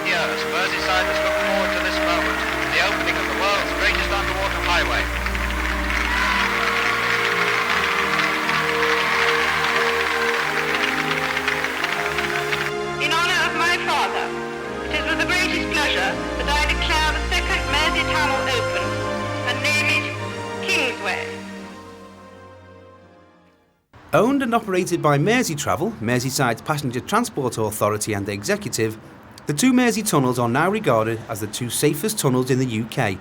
years, Merseyside has looked forward to this moment, the opening of the world's greatest underwater highway. In honour of my father, it is with the greatest pleasure that I declare the second Mersey Tunnel open and name it Kingsway. Owned and operated by Mersey Travel, Merseyside's Passenger Transport Authority and Executive, the two Mersey tunnels are now regarded as the two safest tunnels in the UK.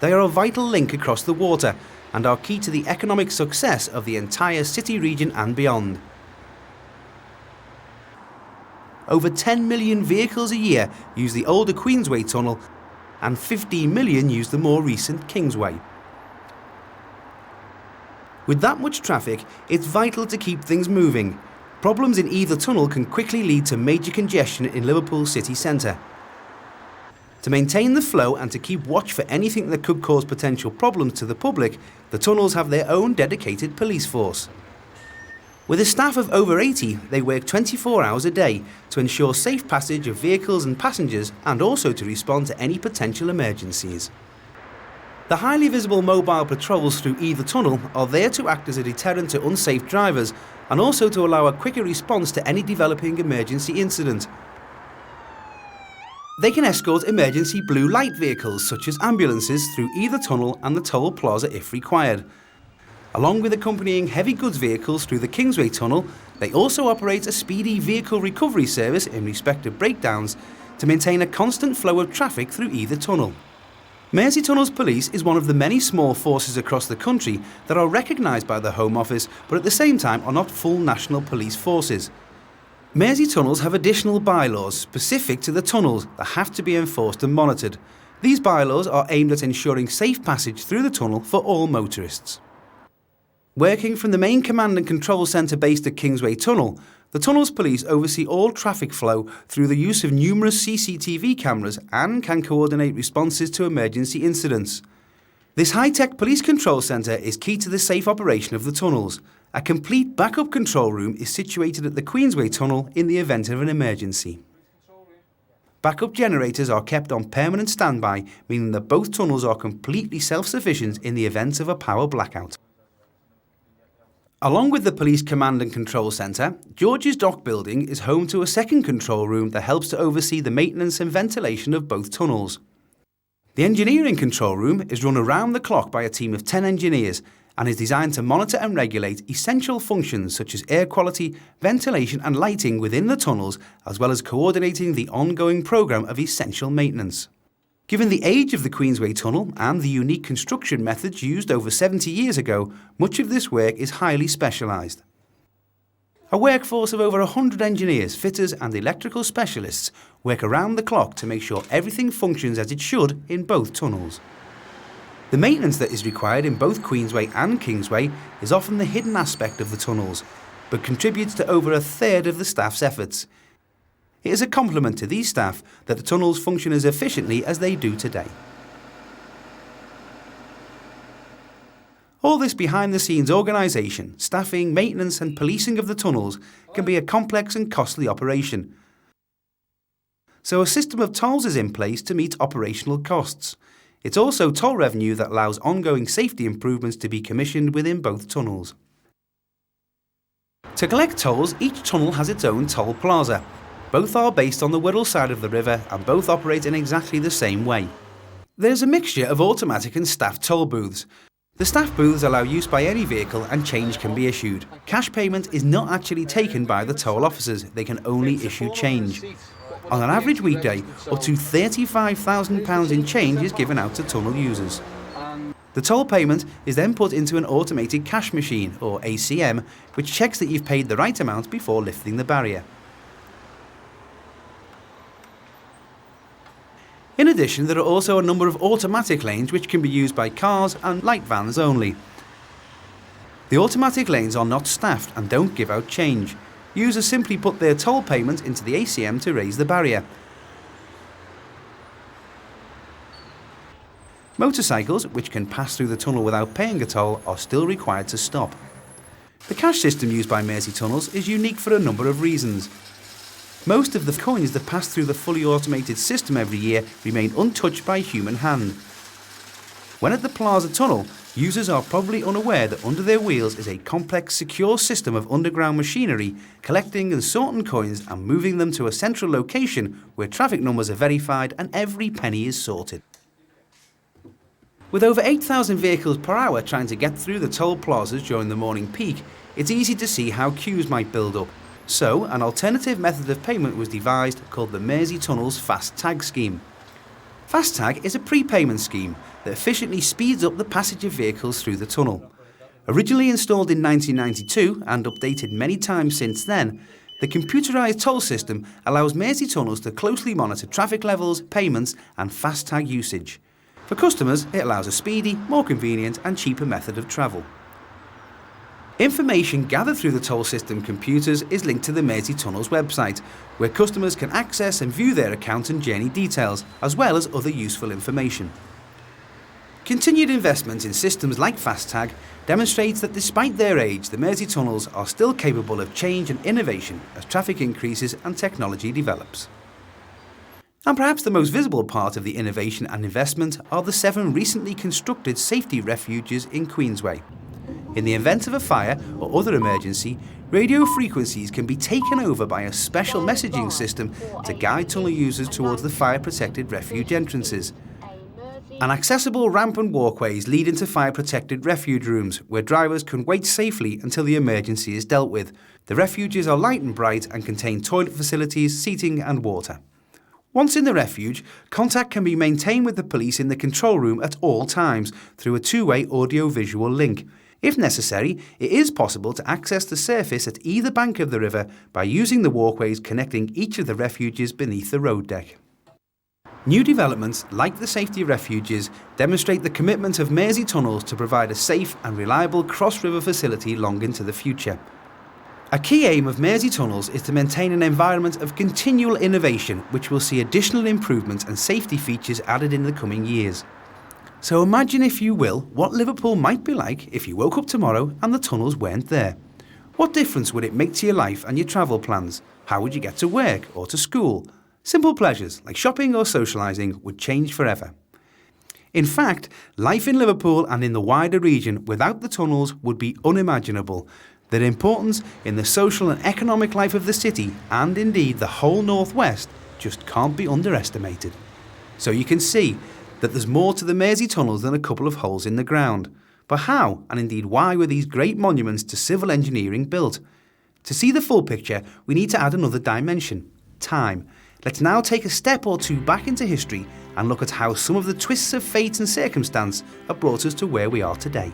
They are a vital link across the water and are key to the economic success of the entire city region and beyond. Over 10 million vehicles a year use the older Queensway tunnel and 15 million use the more recent Kingsway. With that much traffic, it's vital to keep things moving. Problems in either tunnel can quickly lead to major congestion in Liverpool city centre. To maintain the flow and to keep watch for anything that could cause potential problems to the public, the tunnels have their own dedicated police force. With a staff of over 80, they work 24 hours a day to ensure safe passage of vehicles and passengers and also to respond to any potential emergencies. The highly visible mobile patrols through either tunnel are there to act as a deterrent to unsafe drivers and also to allow a quicker response to any developing emergency incident. They can escort emergency blue light vehicles such as ambulances through either tunnel and the toll plaza if required. Along with accompanying heavy goods vehicles through the Kingsway tunnel, they also operate a speedy vehicle recovery service in respect of breakdowns to maintain a constant flow of traffic through either tunnel. Mersey Tunnels Police is one of the many small forces across the country that are recognised by the Home Office but at the same time are not full national police forces. Mersey Tunnels have additional bylaws specific to the tunnels that have to be enforced and monitored. These bylaws are aimed at ensuring safe passage through the tunnel for all motorists. Working from the main command and control centre based at Kingsway Tunnel, the Tunnels Police oversee all traffic flow through the use of numerous CCTV cameras and can coordinate responses to emergency incidents. This high-tech police control centre is key to the safe operation of the tunnels. A complete backup control room is situated at the Queensway Tunnel in the event of an emergency. Backup generators are kept on permanent standby, meaning that both tunnels are completely self-sufficient in the event of a power blackout. Along with the Police Command and Control Centre, George's Dock Building is home to a second control room that helps to oversee the maintenance and ventilation of both tunnels. The Engineering Control Room is run around the clock by a team of 10 engineers and is designed to monitor and regulate essential functions such as air quality, ventilation and lighting within the tunnels, as well as coordinating the ongoing programme of essential maintenance. Given the age of the Queensway Tunnel and the unique construction methods used over 70 years ago, much of this work is highly specialised. A workforce of over 100 engineers, fitters and electrical specialists work around the clock to make sure everything functions as it should in both tunnels. The maintenance that is required in both Queensway and Kingsway is often the hidden aspect of the tunnels, but contributes to over a third of the staff's efforts. It is a compliment to these staff that the tunnels function as efficiently as they do today. All this behind-the-scenes organisation, staffing, maintenance and policing of the tunnels can be a complex and costly operation. So a system of tolls is in place to meet operational costs. It's also toll revenue that allows ongoing safety improvements to be commissioned within both tunnels. To collect tolls, each tunnel has its own toll plaza. Both are based on the Wirral side of the river and both operate in exactly the same way. There's a mixture of automatic and staff toll booths. The staff booths allow use by any vehicle and change can be issued. Cash payment is not actually taken by the toll officers, they can only issue change. On an average weekday, up to £35,000 in change is given out to tunnel users. The toll payment is then put into an automated cash machine, or ACM, which checks that you've paid the right amount before lifting the barrier. In addition, there are also a number of automatic lanes which can be used by cars and light vans only. The automatic lanes are not staffed and don't give out change. Users simply put their toll payment into the ACM to raise the barrier. Motorcycles, which can pass through the tunnel without paying a toll, are still required to stop. The cash system used by Mersey Tunnels is unique for a number of reasons. Most of the coins that pass through the fully automated system every year remain untouched by human hand. When at the Plaza Tunnel, users are probably unaware that under their wheels is a complex, secure system of underground machinery collecting and sorting coins and moving them to a central location where traffic numbers are verified and every penny is sorted. With over 8,000 vehicles per hour trying to get through the toll plazas during the morning peak, it's easy to see how queues might build up. So, an alternative method of payment was devised called the Mersey Tunnel's Fast Tag scheme. Fast Tag is a prepayment scheme that efficiently speeds up the passage of vehicles through the tunnel. Originally installed in 1992 and updated many times since then, the computerised toll system allows Mersey tunnels to closely monitor traffic levels, payments and Fast Tag usage. For customers, it allows a speedy, more convenient and cheaper method of travel. Information gathered through the toll system computers is linked to the Mersey Tunnel's website, where customers can access and view their account and journey details, as well as other useful information. Continued investment in systems like FastTag demonstrates that despite their age, the Mersey Tunnels are still capable of change and innovation as traffic increases and technology develops. And perhaps the most visible part of the innovation and investment are the 7 recently constructed safety refuges in Queensway. In the event of a fire or other emergency, radio frequencies can be taken over by a special messaging system to guide tunnel users towards the fire-protected refuge entrances. And accessible ramp and walkways lead into fire-protected refuge rooms where drivers can wait safely until the emergency is dealt with. The refuges are light and bright and contain toilet facilities, seating and water. Once in the refuge, contact can be maintained with the police in the control room at all times through a two-way audio-visual link. If necessary, it is possible to access the surface at either bank of the river by using the walkways connecting each of the refuges beneath the road deck. New developments, like the safety refuges, demonstrate the commitment of Mersey Tunnels to provide a safe and reliable cross-river facility long into the future. A key aim of Mersey Tunnels is to maintain an environment of continual innovation which will see additional improvements and safety features added in the coming years. So imagine, if you will, what Liverpool might be like if you woke up tomorrow and the tunnels weren't there. What difference would it make to your life and your travel plans? How would you get to work or to school? Simple pleasures like shopping or socialising would change forever. In fact, life in Liverpool and in the wider region without the tunnels would be unimaginable. Their importance in the social and economic life of the city, and indeed the whole northwest, just can't be underestimated. So you can see that there's more to the Mersey Tunnels than a couple of holes in the ground. But how, and indeed why, were these great monuments to civil engineering built? To see the full picture, we need to add another dimension: time. Let's now take a step or two back into history and look at how some of the twists of fate and circumstance have brought us to where we are today.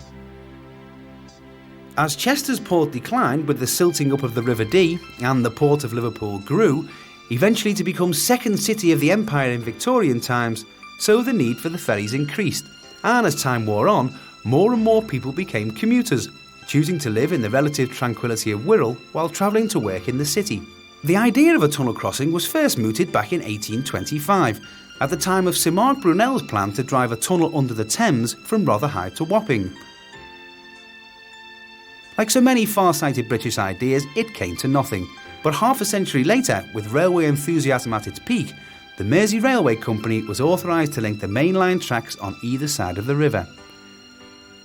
As Chester's port declined with the silting up of the River Dee and the port of Liverpool grew, eventually to become second city of the empire in Victorian times, so the need for the ferries increased, and as time wore on, more and more people became commuters, choosing to live in the relative tranquility of Wirral while travelling to work in the city. The idea of a tunnel crossing was first mooted back in 1825, at the time of Sir Mark Brunel's plan to drive a tunnel under the Thames from Rotherhithe to Wapping. Like so many far-sighted British ideas, it came to nothing. But half a century later, with railway enthusiasm at its peak, the Mersey Railway Company was authorised to link the mainline tracks on either side of the river.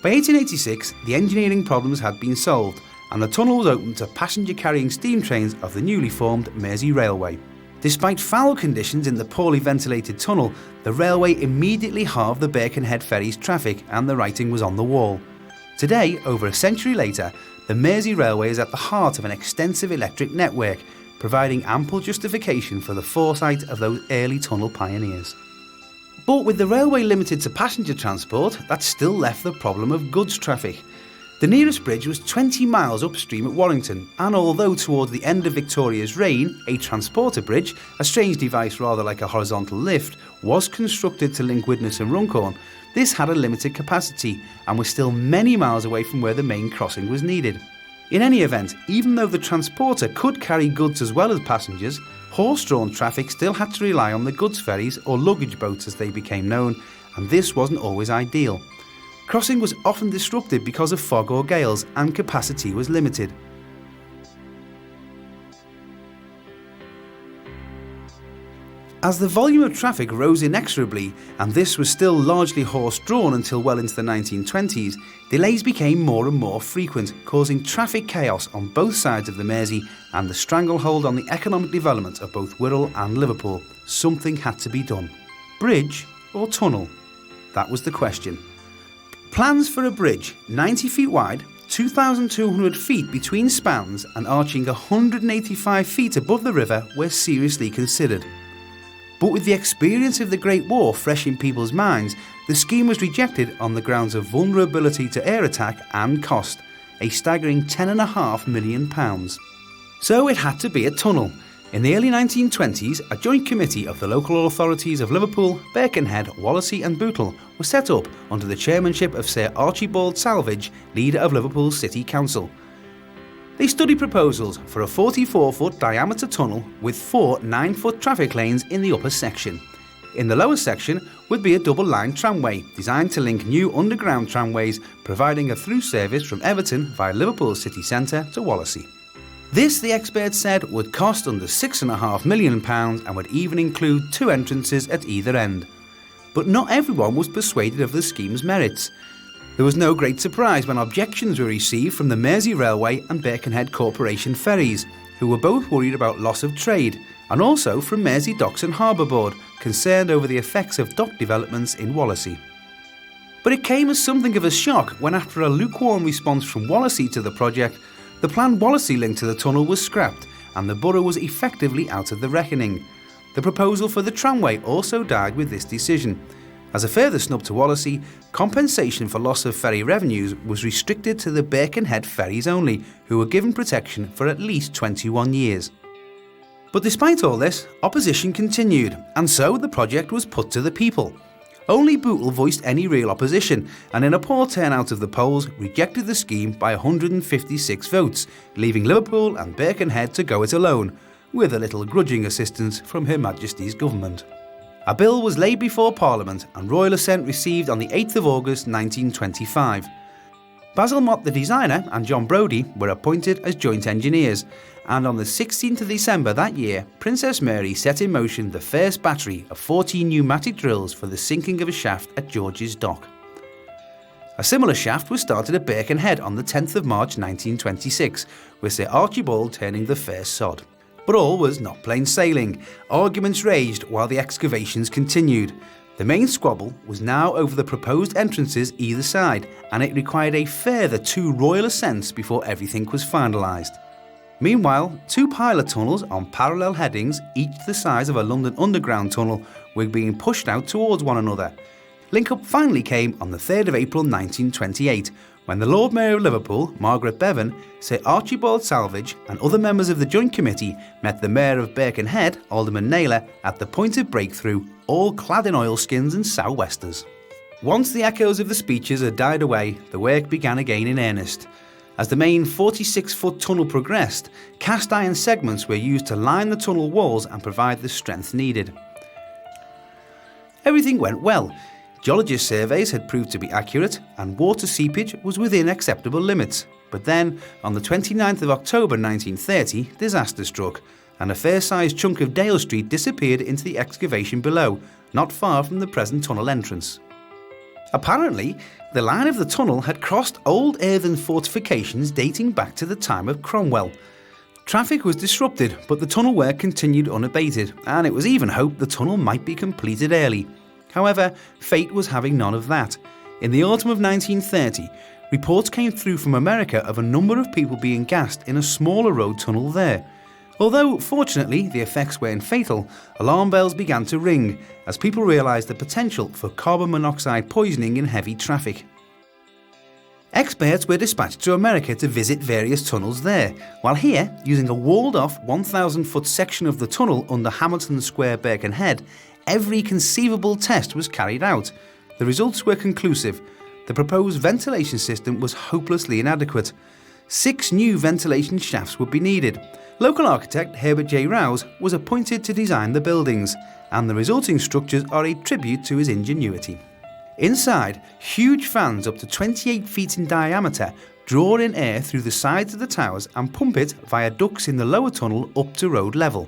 By 1886, the engineering problems had been solved, and the tunnel was opened to passenger-carrying steam trains of the newly formed Mersey Railway. Despite foul conditions in the poorly ventilated tunnel, the railway immediately halved the Birkenhead ferry's traffic, and the writing was on the wall. Today, over a century later, the Mersey Railway is at the heart of an extensive electric network, providing ample justification for the foresight of those early tunnel pioneers. But with the railway limited to passenger transport, that still left the problem of goods traffic. The nearest bridge was 20 miles upstream at Warrington, and although towards the end of Victoria's reign, a transporter bridge, a strange device rather like a horizontal lift, was constructed to link Widnes and Runcorn, this had a limited capacity and was still many miles away from where the main crossing was needed. In any event, even though the transporter could carry goods as well as passengers, horse-drawn traffic still had to rely on the goods ferries, or luggage boats as they became known, and this wasn't always ideal. Crossing was often disrupted because of fog or gales, and capacity was limited. As the volume of traffic rose inexorably, and this was still largely horse-drawn until well into the 1920s, delays became more and more frequent, causing traffic chaos on both sides of the Mersey and the stranglehold on the economic development of both Wirral and Liverpool. Something had to be done. Bridge or tunnel? That was the question. Plans for a bridge 90 feet wide, 2,200 feet between spans and arching 185 feet above the river were seriously considered. But with the experience of the Great War fresh in people's minds, the scheme was rejected on the grounds of vulnerability to air attack and cost, a staggering £10.5 million. So it had to be a tunnel. In the early 1920s, a joint committee of the local authorities of Liverpool, Birkenhead, Wallasey and Bootle was set up under the chairmanship of Sir Archibald Salvage, leader of Liverpool City Council. They studied proposals for a 44-foot diameter tunnel with 4 9-foot traffic lanes in the upper section. In the lower section would be a double-line tramway designed to link new underground tramways, providing a through service from Everton via Liverpool city centre to Wallasey. This, the experts said, would cost under £6.5 million and would even include 2 entrances at either end. But not everyone was persuaded of the scheme's merits. There was no great surprise when objections were received from the Mersey Railway and Birkenhead Corporation ferries, who were both worried about loss of trade, and also from Mersey Docks and Harbour Board, concerned over the effects of dock developments in Wallasey. But it came as something of a shock when, after a lukewarm response from Wallasey to the project, the planned Wallasey link to the tunnel was scrapped and the borough was effectively out of the reckoning. The proposal for the tramway also died with this decision. As a further snub to Wallasey, compensation for loss of ferry revenues was restricted to the Birkenhead ferries only, who were given protection for at least 21 years. But despite all this, opposition continued, and so the project was put to the people. Only Bootle voiced any real opposition, and in a poor turnout of the polls, rejected the scheme by 156 votes, leaving Liverpool and Birkenhead to go it alone, with a little grudging assistance from Her Majesty's government. A bill was laid before Parliament and royal assent received on the 8th of August 1925. Basil Mott the designer and John Brodie were appointed as joint engineers, and on the 16th of December that year, Princess Mary set in motion the first battery of 14 pneumatic drills for the sinking of a shaft at George's Dock. A similar shaft was started at Birkenhead on the 10th of March 1926, with Sir Archibald turning the first sod. But all was not plain sailing. Arguments raged while the excavations continued. The main squabble was now over the proposed entrances either side, and it required a further 2 royal assents before everything was finalised. Meanwhile, 2 pilot tunnels on parallel headings, each the size of a London Underground tunnel, were being pushed out towards one another. Link-up finally came on the 3rd of April 1928, when the Lord Mayor of Liverpool, Margaret Bevan, Sir Archibald Salvage and other members of the Joint Committee met the Mayor of Birkenhead, Alderman Naylor, at the point of breakthrough, all clad in oilskins and sou'westers. Once the echoes of the speeches had died away, the work began again in earnest. As the main 46-foot tunnel progressed, cast iron segments were used to line the tunnel walls and provide the strength needed. Everything went well. Geologist surveys had proved to be accurate and water seepage was within acceptable limits. But then, on the 29th of October 1930, disaster struck, and a fair-sized chunk of Dale Street disappeared into the excavation below, not far from the present tunnel entrance. Apparently, the line of the tunnel had crossed old earthen fortifications dating back to the time of Cromwell. Traffic was disrupted, but the tunnel work continued unabated, and it was even hoped the tunnel might be completed early. However, fate was having none of that. In the autumn of 1930, reports came through from America of a number of people being gassed in a smaller road tunnel there. Although, fortunately, the effects weren't fatal, alarm bells began to ring as people realised the potential for carbon monoxide poisoning in heavy traffic. Experts were dispatched to America to visit various tunnels there, while here, using a walled-off 1,000-foot section of the tunnel under Hamilton Square, Birkenhead, every conceivable test was carried out. The results were conclusive. The proposed ventilation system was hopelessly inadequate. 6 new ventilation shafts would be needed. Local architect Herbert J. Rouse was appointed to design the buildings, and the resulting structures are a tribute to his ingenuity. Inside, huge fans up to 28 feet in diameter draw in air through the sides of the towers and pump it via ducts in the lower tunnel up to road level.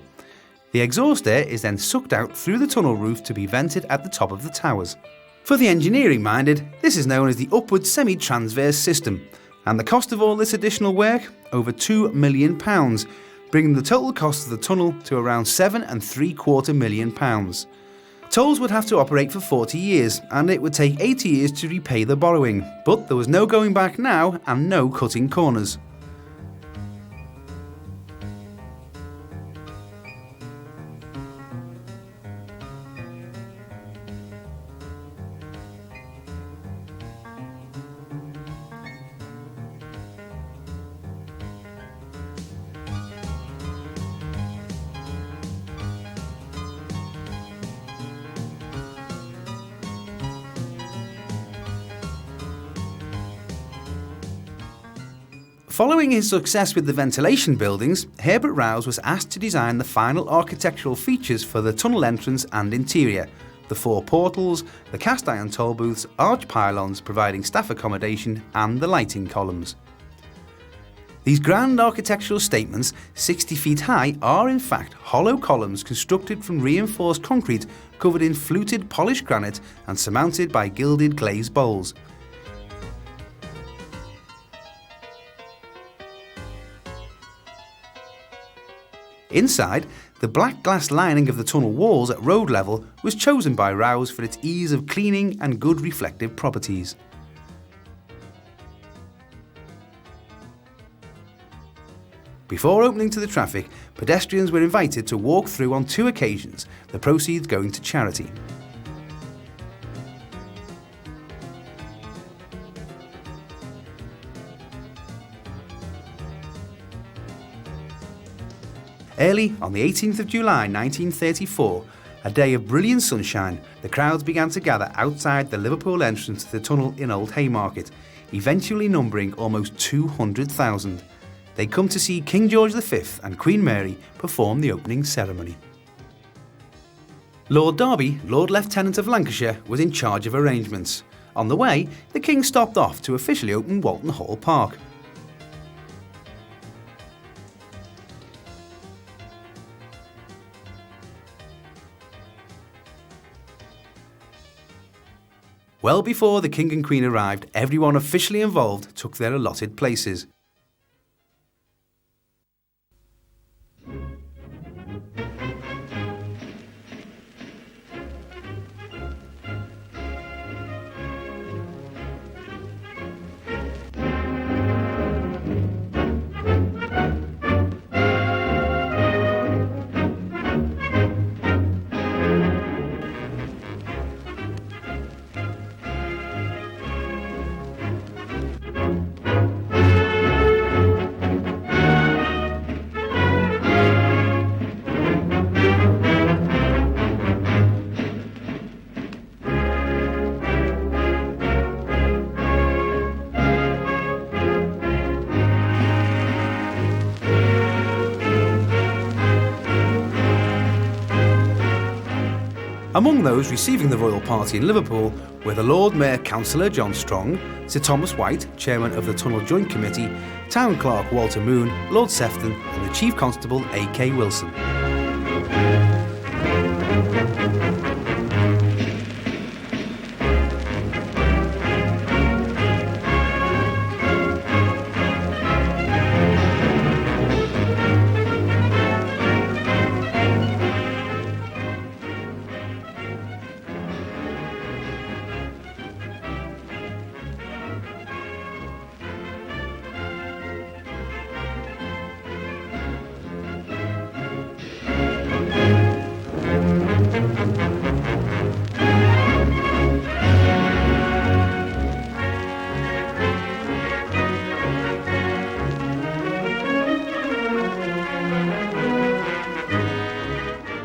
The exhaust air is then sucked out through the tunnel roof to be vented at the top of the towers. For the engineering minded, this is known as the upward semi-transverse system, and the cost of all this additional work? Over £2 million, bringing the total cost of the tunnel to around £7.75 million. Tolls would have to operate for 40 years, and it would take 80 years to repay the borrowing, but there was no going back now and no cutting corners. Following his success with the ventilation buildings, Herbert Rouse was asked to design the final architectural features for the tunnel entrance and interior: the 4 portals, the cast iron toll booths, arch pylons providing staff accommodation, and the lighting columns. These grand architectural statements, 60 feet high, are in fact hollow columns constructed from reinforced concrete covered in fluted polished granite and surmounted by gilded glazed bowls. Inside, the black glass lining of the tunnel walls at road level was chosen by Rouse for its ease of cleaning and good reflective properties. Before opening to the traffic, pedestrians were invited to walk through on 2 occasions, the proceeds going to charity. Early on the 18th of July 1934, a day of brilliant sunshine, the crowds began to gather outside the Liverpool entrance to the tunnel in Old Haymarket, eventually numbering almost 200,000. They'd come to see King George V and Queen Mary perform the opening ceremony. Lord Derby, Lord Lieutenant of Lancashire, was in charge of arrangements. On the way, the King stopped off to officially open Walton Hall Park. Well before the King and Queen arrived, everyone officially involved took their allotted places. Among those receiving the royal party in Liverpool were the Lord Mayor Councillor John Strong, Sir Thomas White, Chairman of the Tunnel Joint Committee, Town Clerk Walter Moon, Lord Sefton and the Chief Constable A.K. Wilson.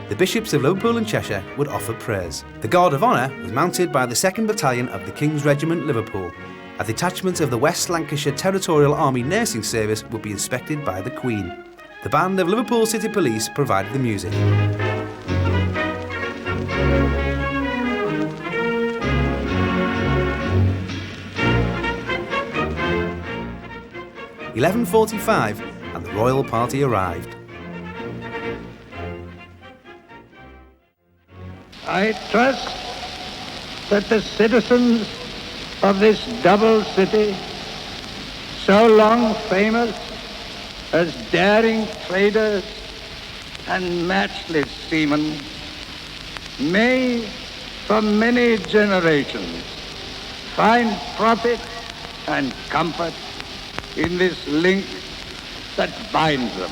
The bishops of Liverpool and Cheshire would offer prayers. The Guard of Honour was mounted by the 2nd Battalion of the King's Regiment Liverpool. A detachment of the West Lancashire Territorial Army Nursing Service would be inspected by the Queen. The band of Liverpool City Police provided the music. "11:45 and the royal party arrived. I trust that the citizens of this double city, so long famous as daring traders and matchless seamen, may for many generations find profit and comfort in this link that binds them.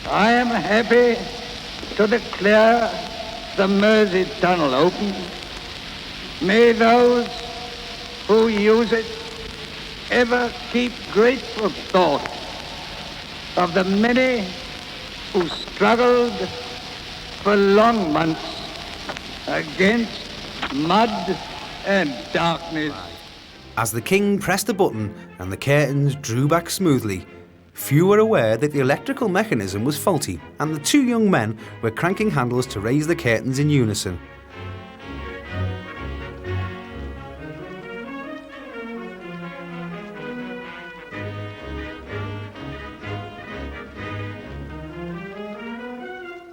I am happy to declare the Mersey tunnel open. May those who use it ever keep grateful thought of the many who struggled for long months against mud and darkness. As the king pressed a button and the curtains drew back smoothly, few were aware that the electrical mechanism was faulty and the two young men were cranking handles to raise the curtains in unison.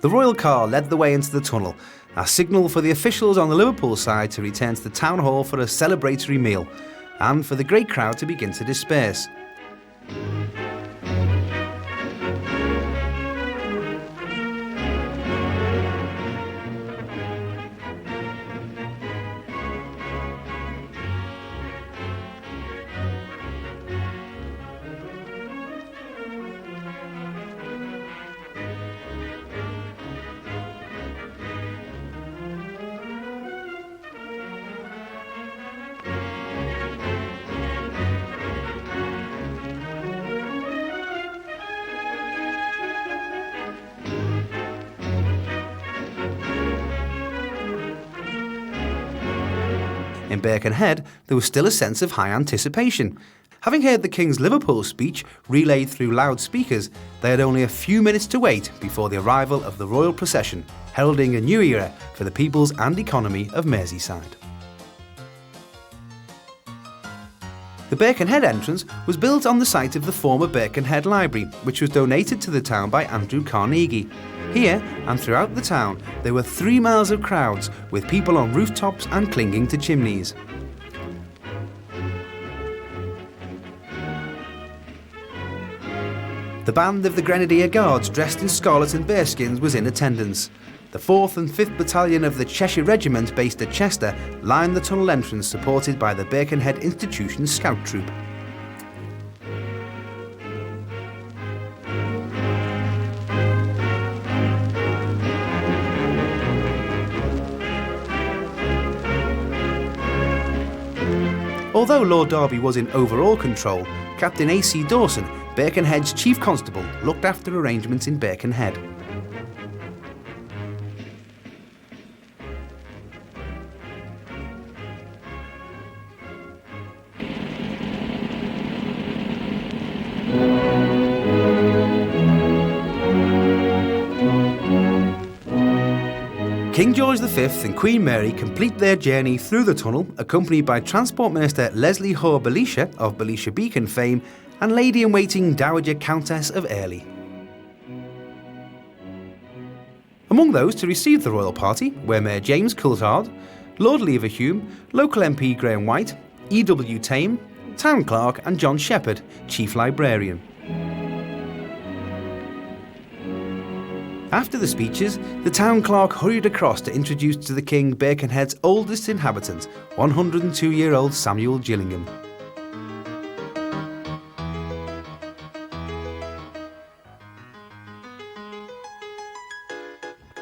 The royal car led the way into the tunnel, a signal for the officials on the Liverpool side to return to the town hall for a celebratory meal, and for the great crowd to begin to disperse. In Birkenhead, there was still a sense of high anticipation. Having heard the King's Liverpool speech relayed through loudspeakers, they had only a few minutes to wait before the arrival of the royal procession, heralding a new era for the peoples and economy of Merseyside. The Birkenhead entrance was built on the site of the former Birkenhead Library, which was donated to the town by Andrew Carnegie. Here, and throughout the town, there were 3 miles of crowds, with people on rooftops and clinging to chimneys. The band of the Grenadier Guards, dressed in scarlet and bearskins, was in attendance. The 4th and 5th Battalion of the Cheshire Regiment, based at Chester, lined the tunnel entrance, supported by the Birkenhead Institution Scout Troop. Although Lord Derby was in overall control, Captain A.C. Dawson, Birkenhead's Chief Constable, looked after arrangements in Birkenhead. King George V and Queen Mary complete their journey through the tunnel, accompanied by Transport Minister Leslie Hoare-Belisha of Belisha Beacon fame and Lady-in-Waiting Dowager Countess of Airlie. Among those to receive the royal party were Mayor James Coulthard, Lord Leverhulme, local MP Graham White, E.W. Tame, Town Clerk and John Shepherd, Chief Librarian. After the speeches, the town clerk hurried across to introduce to the King Birkenhead's oldest inhabitant, 102-year-old Samuel Gillingham.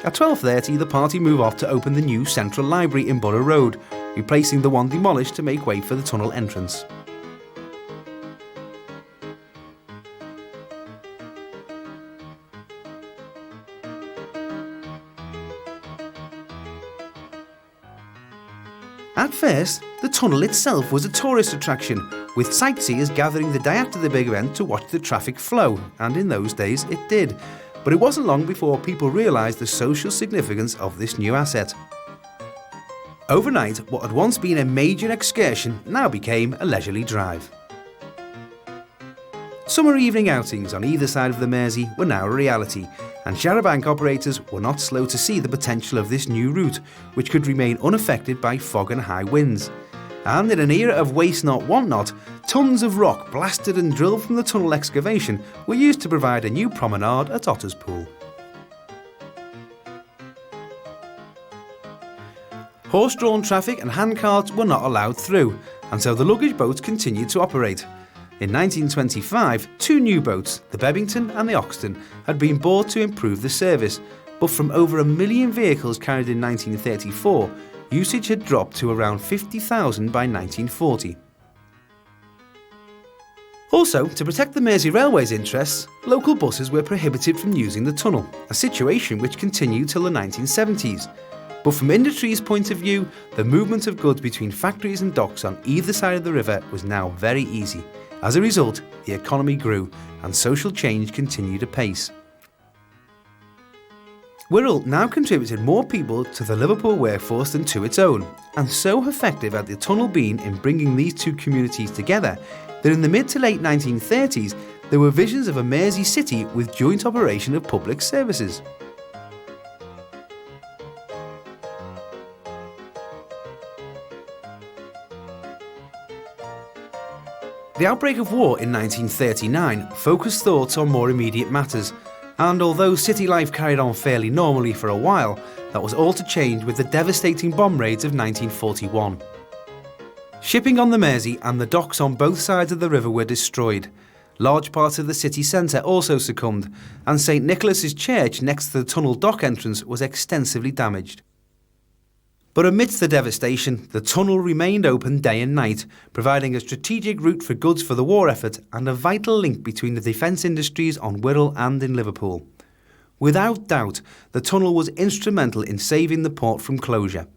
At 12:30, the party move off to open the new Central Library in Borough Road, replacing the one demolished to make way for the tunnel entrance. At first, the tunnel itself was a tourist attraction, with sightseers gathering the day after the big event to watch the traffic flow, and in those days it did. But it wasn't long before people realised the social significance of this new asset. Overnight, what had once been a major excursion now became a leisurely drive. Summer evening outings on either side of the Mersey were now a reality, and Charabanc operators were not slow to see the potential of this new route, which could remain unaffected by fog and high winds. And in an era of waste not want not, tons of rock blasted and drilled from the tunnel excavation were used to provide a new promenade at Otterspool. Horse-drawn traffic and handcarts were not allowed through, and so the luggage boats continued to operate. In 1925, two new boats, the Bebington and the Oxton, had been bought to improve the service, but from over 1 million vehicles carried in 1934, usage had dropped to around 50,000 by 1940. Also, to protect the Mersey Railway's interests, local buses were prohibited from using the tunnel, a situation which continued till the 1970s. But from industry's point of view, the movement of goods between factories and docks on either side of the river was now very easy. As a result, the economy grew and social change continued apace. Wirral now contributed more people to the Liverpool workforce than to its own, and so effective had the tunnel been in bringing these two communities together that in the mid to late 1930s there were visions of a Mersey city with joint operation of public services. The outbreak of war in 1939 focused thoughts on more immediate matters, and although city life carried on fairly normally for a while, that was all to change with the devastating bomb raids of 1941. Shipping on the Mersey and the docks on both sides of the river were destroyed. Large parts of the city centre also succumbed, and St Nicholas's Church next to the tunnel dock entrance was extensively damaged. But amidst the devastation, the tunnel remained open day and night, providing a strategic route for goods for the war effort and a vital link between the defence industries on Wirral and in Liverpool. Without doubt, the tunnel was instrumental in saving the port from closure.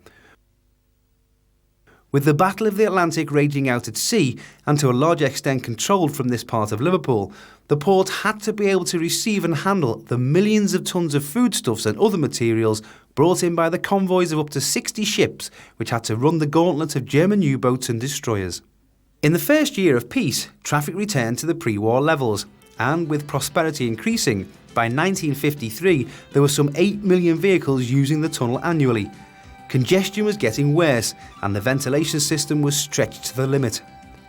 With the Battle of the Atlantic raging out at sea, and to a large extent controlled from this part of Liverpool, the port had to be able to receive and handle the millions of tons of foodstuffs and other materials brought in by the convoys of up to 60 ships which had to run the gauntlet of German U-boats and destroyers. In the first year of peace, traffic returned to the pre-war levels, and with prosperity increasing, by 1953 there were some 8 million vehicles using the tunnel annually. Congestion was getting worse and the ventilation system was stretched to the limit.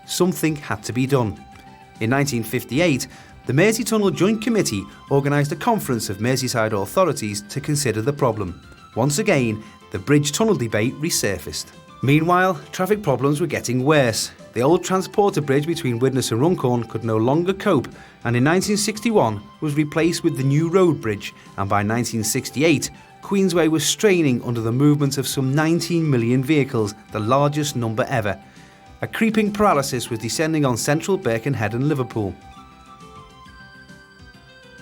Something had to be done. In 1958, the Mersey Tunnel Joint Committee organised a conference of Merseyside authorities to consider the problem. Once again, the bridge-tunnel debate resurfaced. Meanwhile, traffic problems were getting worse. The old transporter bridge between Widnes and Runcorn could no longer cope, and in 1961 was replaced with the new road bridge, and by 1968, Queensway was straining under the movement of some 19 million vehicles, the largest number ever. A creeping paralysis was descending on central Birkenhead and Liverpool.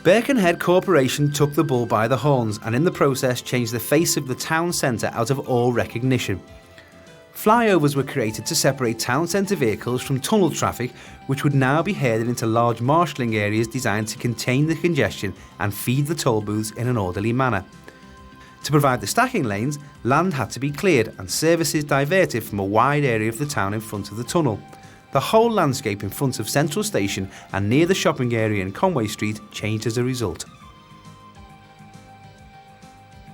Birkenhead Corporation took the bull by the horns and in the process changed the face of the town centre out of all recognition. Flyovers were created to separate town centre vehicles from tunnel traffic, which would now be herded into large marshalling areas designed to contain the congestion and feed the toll booths in an orderly manner. To provide the stacking lanes, land had to be cleared and services diverted from a wide area of the town in front of the tunnel. The whole landscape in front of Central Station and near the shopping area in Conway Street changed as a result.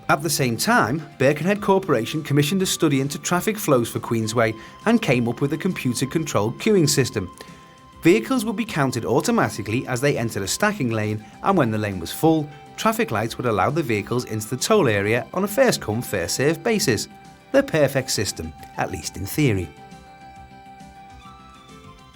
At the same time, Birkenhead Corporation commissioned a study into traffic flows for Queensway and came up with a computer-controlled queuing system. Vehicles would be counted automatically as they entered a stacking lane, and when the lane was full, traffic lights would allow the vehicles into the toll area on a first-come, first-served basis. The perfect system, at least in theory.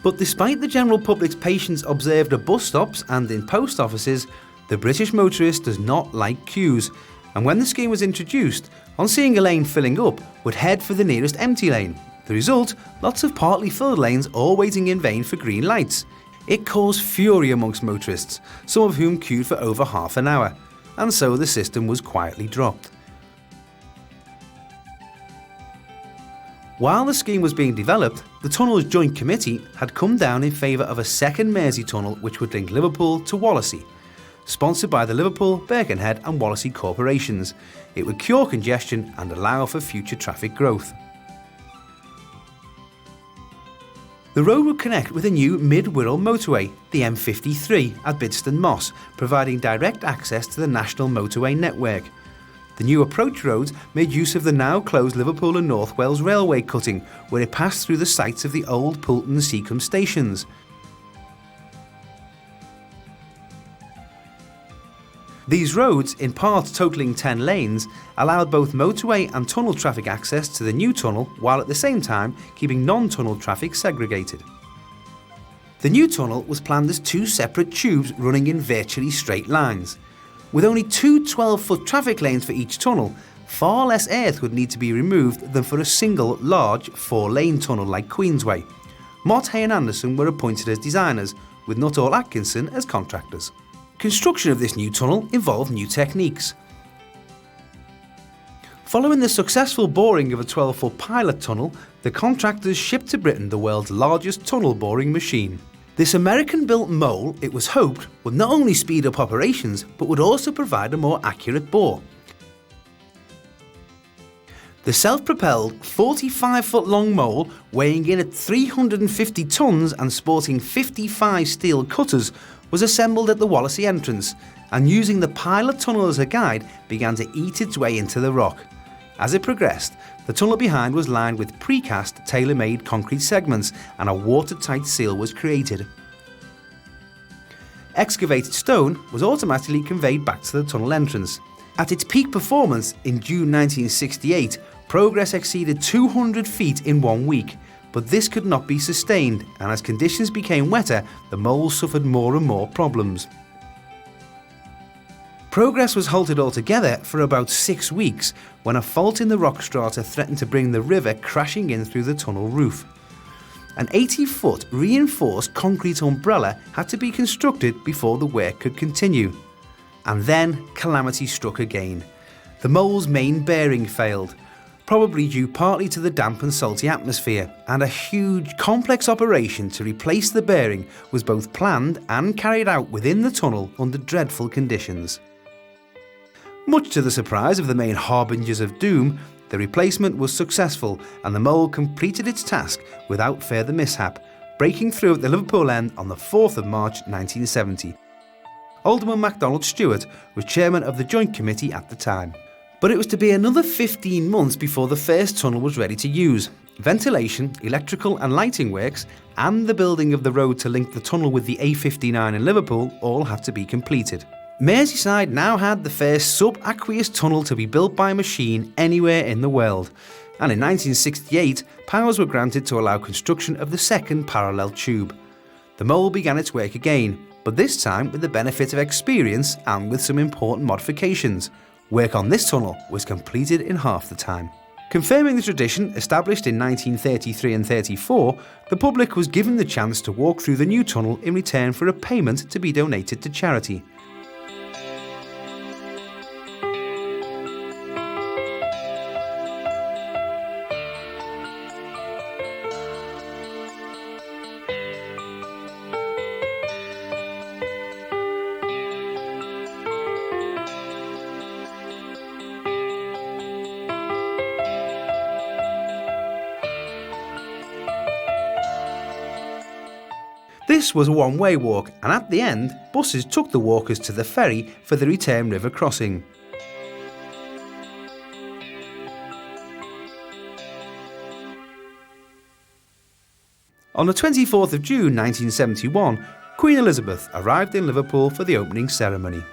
But despite the general public's patience observed at bus stops and in post offices, the British motorist does not like queues, and when the scheme was introduced, on seeing a lane filling up, would head for the nearest empty lane. The result, lots of partly filled lanes all waiting in vain for green lights. It caused fury amongst motorists, some of whom queued for over half an hour, and so the system was quietly dropped. While the scheme was being developed, the Tunnel's Joint Committee had come down in favour of a second Mersey tunnel which would link Liverpool to Wallasey. Sponsored by the Liverpool, Birkenhead and Wallasey corporations, it would cure congestion and allow for future traffic growth. The road would connect with a new mid-Wirral motorway, the M53, at Bidston Moss, providing direct access to the national motorway network. The new approach roads made use of the now closed Liverpool and North Wales railway cutting, where it passed through the sites of the old Poulton and Seacombe stations. These roads, in part totalling 10 lanes, allowed both motorway and tunnel traffic access to the new tunnel, while at the same time keeping non-tunnel traffic segregated. The new tunnel was planned as two separate tubes running in virtually straight lines. With only two 12-foot traffic lanes for each tunnel, far less earth would need to be removed than for a single large 4-lane tunnel like Queensway. Mott, Hay and Anderson were appointed as designers, with Nuttall Atkinson as contractors. Construction of this new tunnel involved new techniques. Following the successful boring of a 12-foot pilot tunnel, the contractors shipped to Britain the world's largest tunnel boring machine. This American-built mole, it was hoped, would not only speed up operations, but would also provide a more accurate bore. The self-propelled 45-foot-long mole, weighing in at 350 tonnes and sporting 55 steel cutters, was assembled at the Wallasey entrance, and using the pilot tunnel as a guide, began to eat its way into the rock. As it progressed, the tunnel behind was lined with precast, tailor-made concrete segments, and a watertight seal was created. Excavated stone was automatically conveyed back to the tunnel entrance. At its peak performance in June 1968, progress exceeded 200 feet in 1 week, but this could not be sustained, and as conditions became wetter, the mole suffered more and more problems. Progress was halted altogether for about 6 weeks when a fault in the rock strata threatened to bring the river crashing in through the tunnel roof. An 80-foot reinforced concrete umbrella had to be constructed before the work could continue. And then calamity struck again. The mole's main bearing failed, probably due partly to the damp and salty atmosphere, and a huge, complex operation to replace the bearing was both planned and carried out within the tunnel under dreadful conditions. Much to the surprise of the main harbingers of doom, the replacement was successful and the mole completed its task without further mishap, breaking through at the Liverpool end on the 4th of March 1970. Alderman MacDonald Stewart was chairman of the Joint Committee at the time. But it was to be another 15 months before the first tunnel was ready to use. Ventilation, electrical and lighting works, and the building of the road to link the tunnel with the A59 in Liverpool all had to be completed. Merseyside now had the first subaqueous tunnel to be built by a machine anywhere in the world, and in 1968 powers were granted to allow construction of the second parallel tube. The mole began its work again, but this time with the benefit of experience and with some important modifications. Work on this tunnel was completed in half the time. Confirming the tradition established in 1933 and 34, the public was given the chance to walk through the new tunnel in return for a payment to be donated to charity. This was a one-way walk, and at the end, buses took the walkers to the ferry for the return river crossing. On the 24th of June 1971, Queen Elizabeth arrived in Liverpool for the opening ceremony.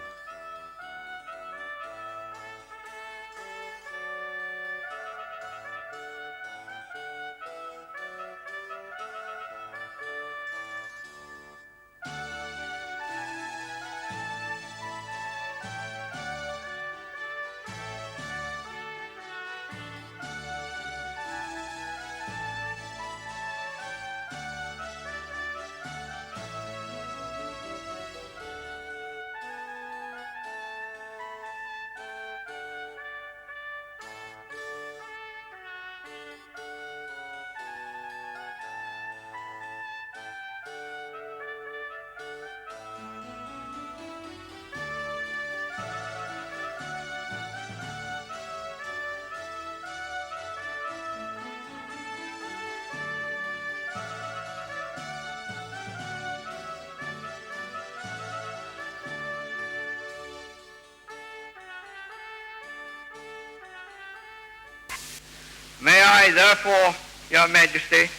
May I therefore, Your Majesty,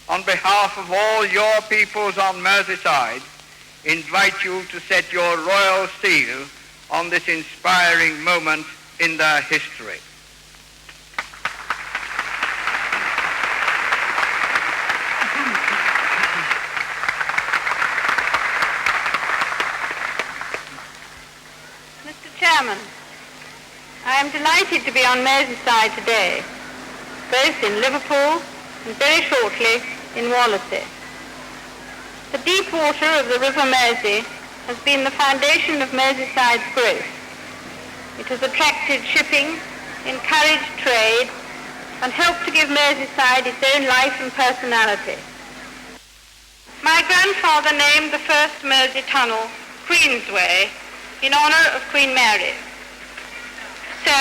on behalf of all your peoples on Merseyside, invite you to set your royal seal on this inspiring moment in their history. Mr. Chairman, I am delighted to be on Merseyside today, both in Liverpool and very shortly in Wallasey. The deep water of the River Mersey has been the foundation of Merseyside's growth. It has attracted shipping, encouraged trade, and helped to give Merseyside its own life and personality. My grandfather named the first Mersey tunnel Queensway in honour of Queen Mary. So,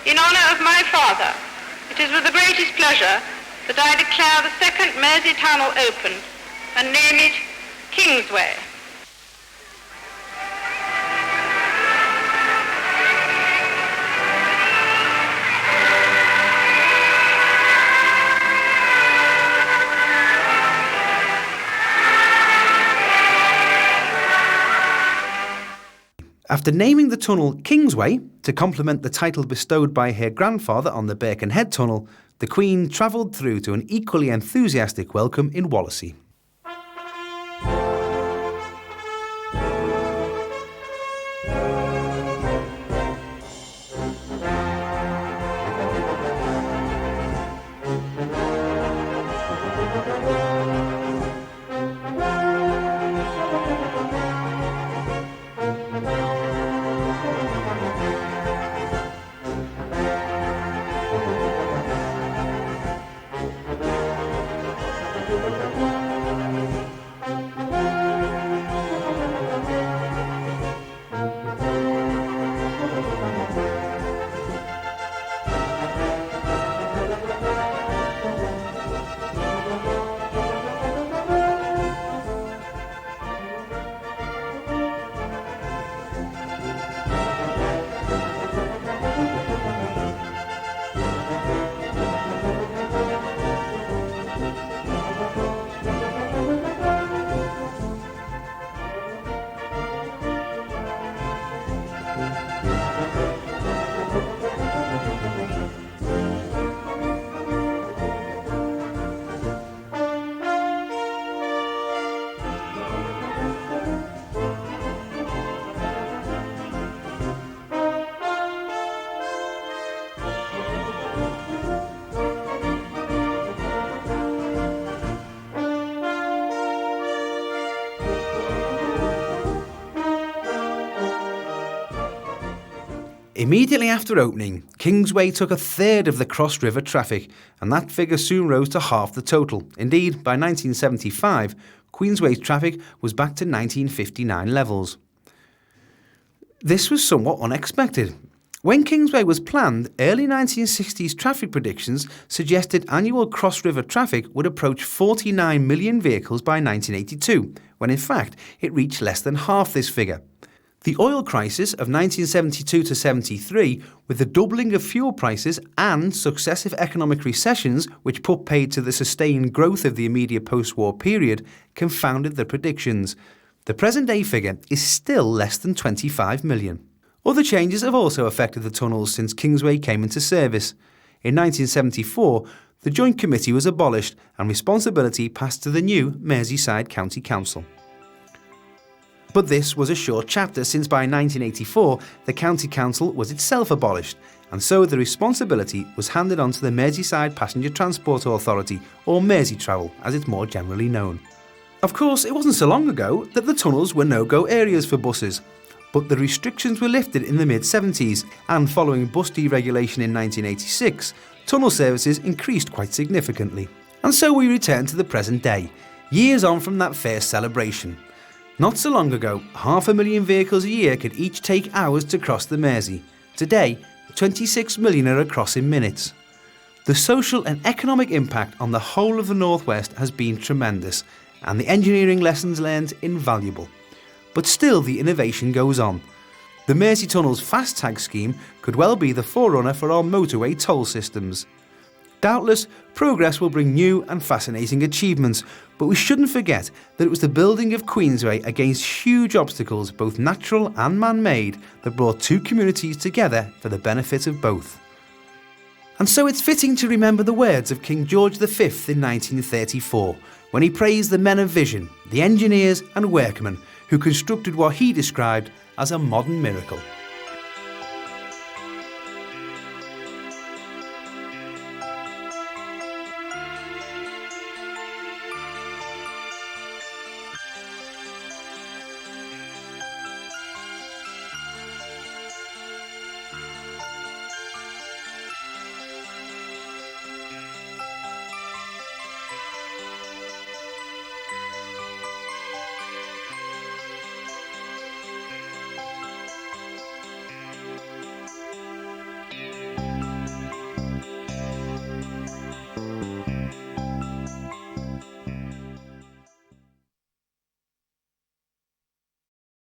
in honour of my father, it is with the greatest pleasure that I declare the second Mersey tunnel open and name it Kingsway. After naming the tunnel Kingsway, to complement the title bestowed by her grandfather on the Birkenhead Tunnel, the Queen travelled through to an equally enthusiastic welcome in Wallasey. Immediately after opening, Kingsway took a third of the cross-river traffic, and that figure soon rose to half the total. Indeed, by 1975, Queensway's traffic was back to 1959 levels. This was somewhat unexpected. When Kingsway was planned, early 1960s traffic predictions suggested annual cross-river traffic would approach 49 million vehicles by 1982, when in fact it reached less than half this figure. The oil crisis of 1972 to 73, with the doubling of fuel prices and successive economic recessions which put paid to the sustained growth of the immediate post-war period, confounded the predictions. The present-day figure is still less than 25 million. Other changes have also affected the tunnels since Kingsway came into service. In 1974, the Joint Committee was abolished and responsibility passed to the new Merseyside County Council. But this was a short chapter, since by 1984 the County Council was itself abolished, and so the responsibility was handed on to the Merseyside Passenger Transport Authority, or Merseytravel as it's more generally known. Of course, it wasn't so long ago that the tunnels were no-go areas for buses, but the restrictions were lifted in the mid-70s, and following bus deregulation in 1986, tunnel services increased quite significantly. And so we return to the present day, years on from that first celebration. Not so long ago, 500,000 vehicles a year could each take hours to cross the Mersey. Today, 26 million are across in minutes. The social and economic impact on the whole of the North West has been tremendous, and the engineering lessons learned invaluable. But still the innovation goes on. The Mersey Tunnel's fast tag scheme could well be the forerunner for our motorway toll systems. Doubtless, progress will bring new and fascinating achievements, but we shouldn't forget that it was the building of Queensway against huge obstacles, both natural and man-made, that brought two communities together for the benefit of both. And so it's fitting to remember the words of King George V in 1934, when he praised the men of vision, the engineers and workmen who constructed what he described as a modern miracle.